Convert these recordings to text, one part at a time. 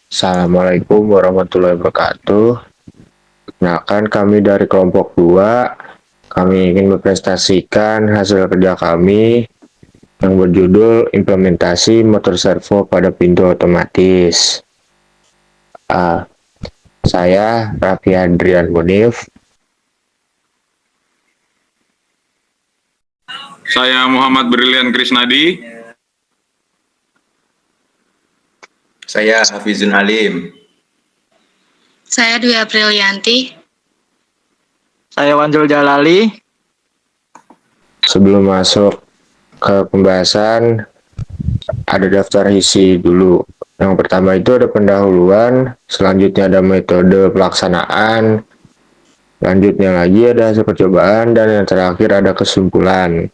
Assalamualaikum warahmatullahi wabarakatuh. Perkenalkan kami dari kelompok 2. Kami ingin mempresentasikan hasil kerja kami yang berjudul implementasi motor servo pada pintu otomatis. Uh, saya Raffi Adrian Munif. Saya Muhammad Brilian Krisnadi. Saya Hafizun Alim. Saya Dwi Aprilianti. Saya Wanjul Jalali. Sebelum masuk ke pembahasan, ada daftar isi dulu. Yang pertama itu ada pendahuluan, selanjutnya ada metode pelaksanaan, selanjutnya lagi ada hasil percobaan, dan yang terakhir ada kesimpulan.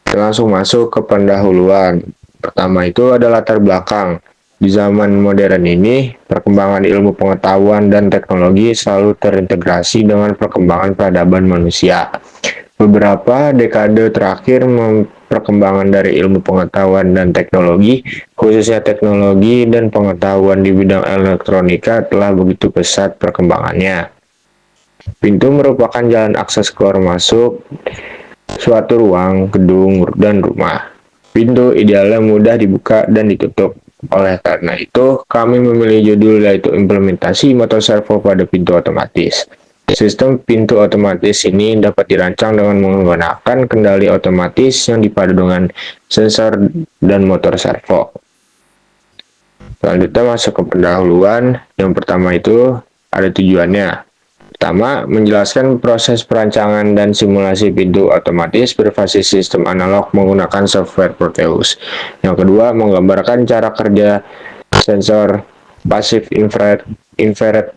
Kita langsung masuk ke pendahuluan. Pertama itu ada latar belakang. Di zaman modern ini, perkembangan ilmu pengetahuan dan teknologi selalu terintegrasi dengan perkembangan peradaban manusia. Beberapa dekade terakhir, perkembangan dari ilmu pengetahuan dan teknologi, khususnya teknologi dan pengetahuan di bidang elektronika, telah begitu pesat perkembangannya. Pintu merupakan jalan akses keluar masuk suatu ruang, gedung, dan rumah. Pintu idealnya mudah dibuka dan ditutup. Oleh karena itu, kami memilih judul yaitu implementasi motor servo pada pintu otomatis. Sistem pintu otomatis ini dapat dirancang dengan menggunakan kendali otomatis yang dipadu dengan sensor dan motor servo. Selanjutnya masuk ke pendahuluan. Yang pertama itu ada tujuannya. Pertama, menjelaskan proses perancangan dan simulasi pintu otomatis berbasis sistem analog menggunakan software Proteus. Yang kedua, menggambarkan cara kerja sensor passive infrared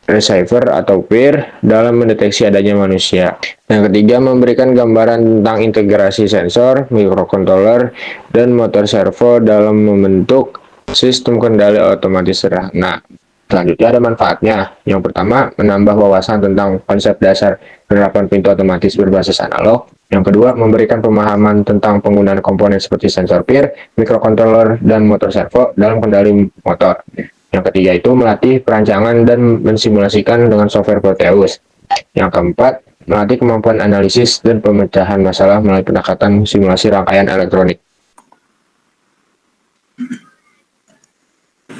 receiver atau PIR dalam mendeteksi adanya manusia. Yang ketiga, memberikan gambaran tentang integrasi sensor, microcontroller, dan motor servo dalam membentuk sistem kendali otomatis sederhana. Selanjutnya ada manfaatnya. Yang pertama, menambah wawasan tentang konsep dasar penerapan pintu otomatis berbasis analog. Yang kedua, memberikan pemahaman tentang penggunaan komponen seperti sensor PIR, microcontroller, dan motor servo dalam kendali motor. Yang ketiga itu melatih perancangan dan mensimulasikan dengan software Proteus. Yang keempat, melatih kemampuan analisis dan pemecahan masalah melalui pendekatan simulasi rangkaian elektronik.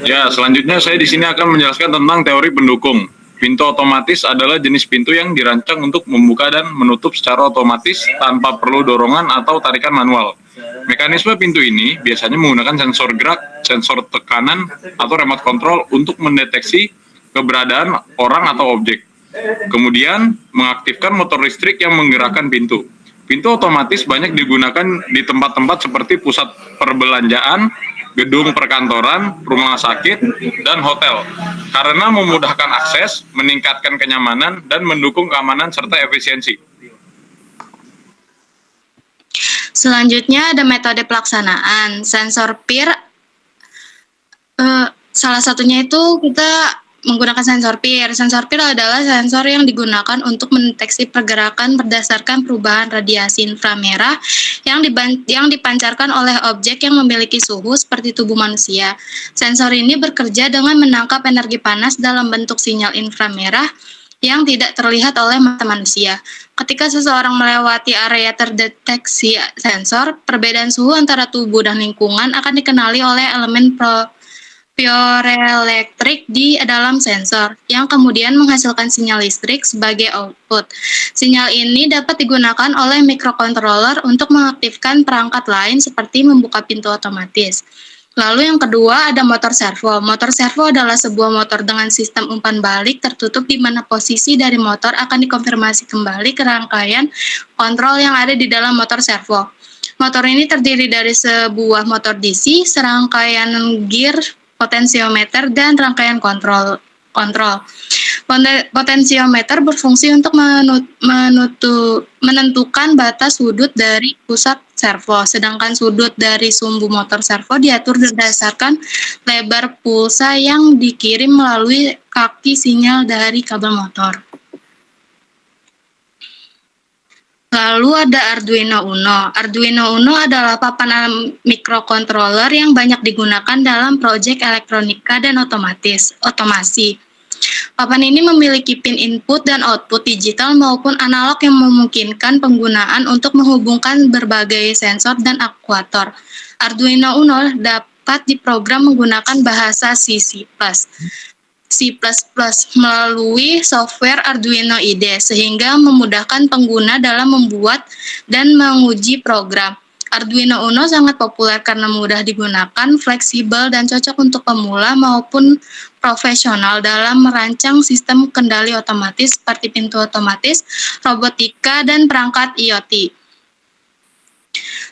Ya, selanjutnya saya di sini akan menjelaskan tentang teori pendukung. Pintu otomatis adalah jenis pintu yang dirancang untuk membuka dan menutup secara otomatis tanpa perlu dorongan atau tarikan manual. Mekanisme pintu ini biasanya menggunakan sensor gerak, sensor tekanan, atau remote control untuk mendeteksi keberadaan orang atau objek. Kemudian, mengaktifkan motor listrik yang menggerakkan pintu. Pintu otomatis banyak digunakan di tempat-tempat seperti pusat perbelanjaan, gedung perkantoran, rumah sakit, dan hotel, karena memudahkan akses, meningkatkan kenyamanan, dan mendukung keamanan serta efisiensi. Selanjutnya ada metode pelaksanaan. Sensor PIR, salah satunya itu kita menggunakan sensor PIR. Sensor PIR adalah sensor yang digunakan untuk mendeteksi pergerakan berdasarkan perubahan radiasi inframerah yang dipancarkan oleh objek yang memiliki suhu seperti tubuh manusia. Sensor ini bekerja dengan menangkap energi panas dalam bentuk sinyal inframerah yang tidak terlihat oleh mata manusia. Ketika seseorang melewati area terdeteksi sensor, perbedaan suhu antara tubuh dan lingkungan akan dikenali oleh elemen piezoelektrik di dalam sensor, yang kemudian menghasilkan sinyal listrik sebagai output. Sinyal ini dapat digunakan oleh microcontroller untuk mengaktifkan perangkat lain seperti membuka pintu otomatis. Lalu yang kedua ada motor servo. Motor servo adalah sebuah motor dengan sistem umpan balik tertutup di mana posisi dari motor akan dikonfirmasi kembali ke rangkaian kontrol yang ada di dalam motor servo. Motor ini terdiri dari sebuah motor DC, serangkaian gear, potensiometer, dan rangkaian kontrol. Potensiometer berfungsi untuk menentukan batas sudut dari pusat servo, sedangkan sudut dari sumbu motor servo diatur berdasarkan lebar pulsa yang dikirim melalui kaki sinyal dari kabel motor. Lalu ada Arduino Uno. Arduino Uno adalah papan microcontroller yang banyak digunakan dalam proyek elektronika dan otomasi. Papan ini memiliki pin input dan output digital maupun analog yang memungkinkan penggunaan untuk menghubungkan berbagai sensor dan aktuator. Arduino Uno dapat diprogram menggunakan bahasa C++ melalui software Arduino IDE sehingga memudahkan pengguna dalam membuat dan menguji program. Arduino Uno sangat populer karena mudah digunakan, fleksibel, dan cocok untuk pemula maupun profesional dalam merancang sistem kendali otomatis seperti pintu otomatis, robotika, dan perangkat IoT.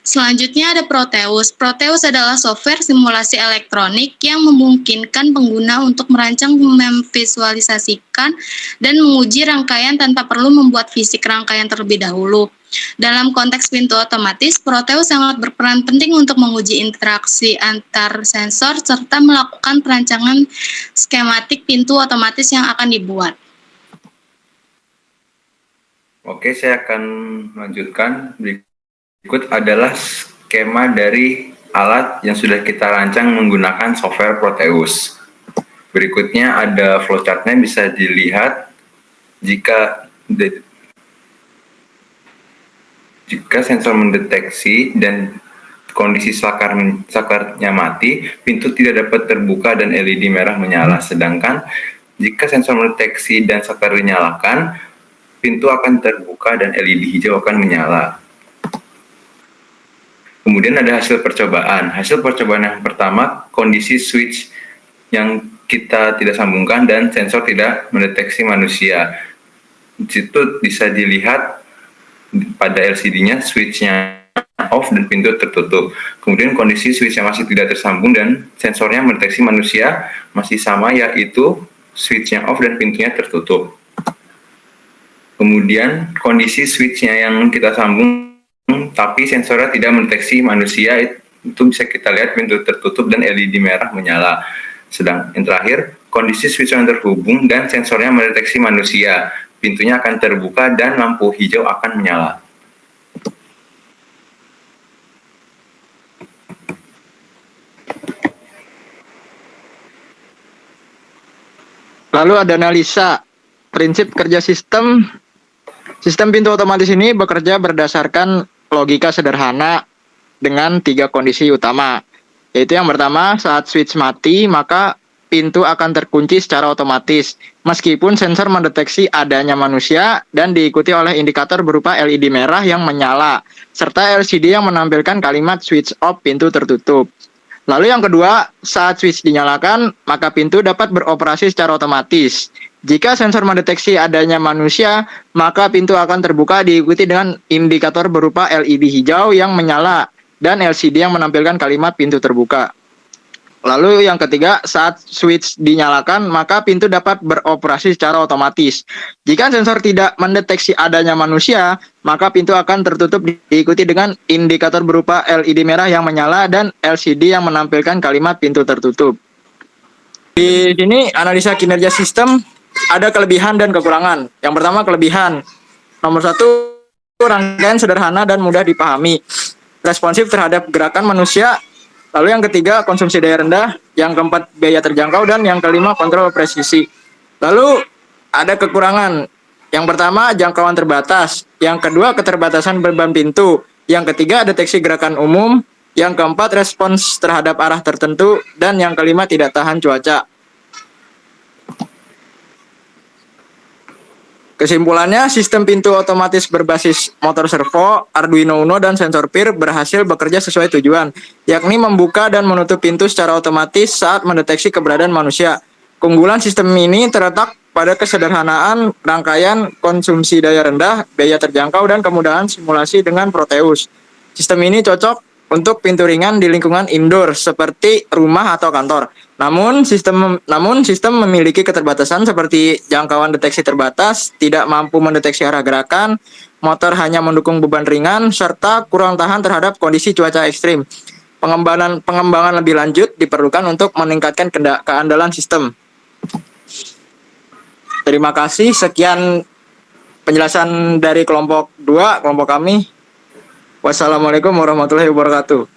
Selanjutnya ada Proteus. Proteus adalah software simulasi elektronik yang memungkinkan pengguna untuk merancang, memvisualisasikan, dan menguji rangkaian tanpa perlu membuat fisik rangkaian terlebih dahulu. Dalam konteks pintu otomatis, Proteus sangat berperan penting untuk menguji interaksi antar sensor serta melakukan perancangan skematik pintu otomatis yang akan dibuat. Oke, saya akan melanjutkan. Berikut adalah skema dari alat yang sudah kita rancang menggunakan software Proteus. Berikutnya ada flowchart-nya, bisa dilihat. Jika sensor mendeteksi dan kondisi sakarnya mati, pintu tidak dapat terbuka dan LED merah menyala. Sedangkan jika sensor mendeteksi dan saklar dinyalakan, pintu akan terbuka dan LED hijau akan menyala. Kemudian ada hasil percobaan. Hasil percobaan yang pertama, kondisi switch yang kita tidak sambungkan dan sensor tidak mendeteksi manusia. Di situ bisa dilihat pada LCD-nya switch-nya off dan pintu tertutup. Kemudian kondisi switch yang masih tidak tersambung dan sensornya mendeteksi manusia masih sama, yaitu switch-nya off dan pintunya tertutup. Kemudian kondisi switch-nya yang kita sambung tapi sensornya tidak mendeteksi manusia, itu bisa kita lihat pintu tertutup dan LED merah menyala. Sedang yang terakhir, kondisi switch yang terhubung dan sensornya mendeteksi manusia, pintunya akan terbuka dan lampu hijau akan menyala. Lalu ada analisa prinsip kerja sistem. Sistem pintu otomatis ini bekerja berdasarkan logika sederhana dengan 3 kondisi utama. Yaitu yang pertama, saat switch mati, maka pintu akan terkunci secara otomatis, meskipun sensor mendeteksi adanya manusia dan diikuti oleh indikator berupa LED merah yang menyala, serta LCD yang menampilkan kalimat switch off, pintu tertutup. Lalu yang kedua, saat switch dinyalakan, maka pintu dapat beroperasi secara otomatis. Jika sensor mendeteksi adanya manusia, maka pintu akan terbuka diikuti dengan indikator berupa LED hijau yang menyala dan LCD yang menampilkan kalimat pintu terbuka. Lalu yang ketiga, saat switch dinyalakan, maka pintu dapat beroperasi secara otomatis. Jika sensor tidak mendeteksi adanya manusia, maka pintu akan tertutup diikuti dengan indikator berupa LED merah yang menyala dan LCD yang menampilkan kalimat pintu tertutup. Di sini analisa kinerja sistem ada kelebihan dan kekurangan. Yang pertama, kelebihan. Nomor 1, rangkaian sederhana dan mudah dipahami. Responsif terhadap gerakan manusia. Lalu yang ketiga, konsumsi daya rendah. Yang keempat, biaya terjangkau. Dan yang kelima, kontrol presisi. Lalu ada kekurangan. Yang pertama, jangkauan terbatas. Yang kedua, keterbatasan beban pintu. Yang ketiga, deteksi gerakan umum. Yang keempat, respons terhadap arah tertentu. Dan yang kelima, tidak tahan cuaca. Kesimpulannya, sistem pintu otomatis berbasis motor servo, Arduino Uno, dan sensor PIR berhasil bekerja sesuai tujuan, yakni membuka dan menutup pintu secara otomatis saat mendeteksi keberadaan manusia. Keunggulan sistem ini terletak pada kesederhanaan rangkaian, konsumsi daya rendah, biaya terjangkau, dan kemudahan simulasi dengan Proteus. Sistem ini cocok untuk pintu ringan di lingkungan indoor seperti rumah atau kantor. Namun sistem memiliki keterbatasan seperti jangkauan deteksi terbatas, tidak mampu mendeteksi arah gerakan, motor hanya mendukung beban ringan, serta kurang tahan terhadap kondisi cuaca ekstrim. Pengembangan lebih lanjut diperlukan untuk meningkatkan keandalan sistem. Terima kasih, sekian penjelasan dari kelompok 2, kelompok kami. Wassalamualaikum warahmatullahi wabarakatuh.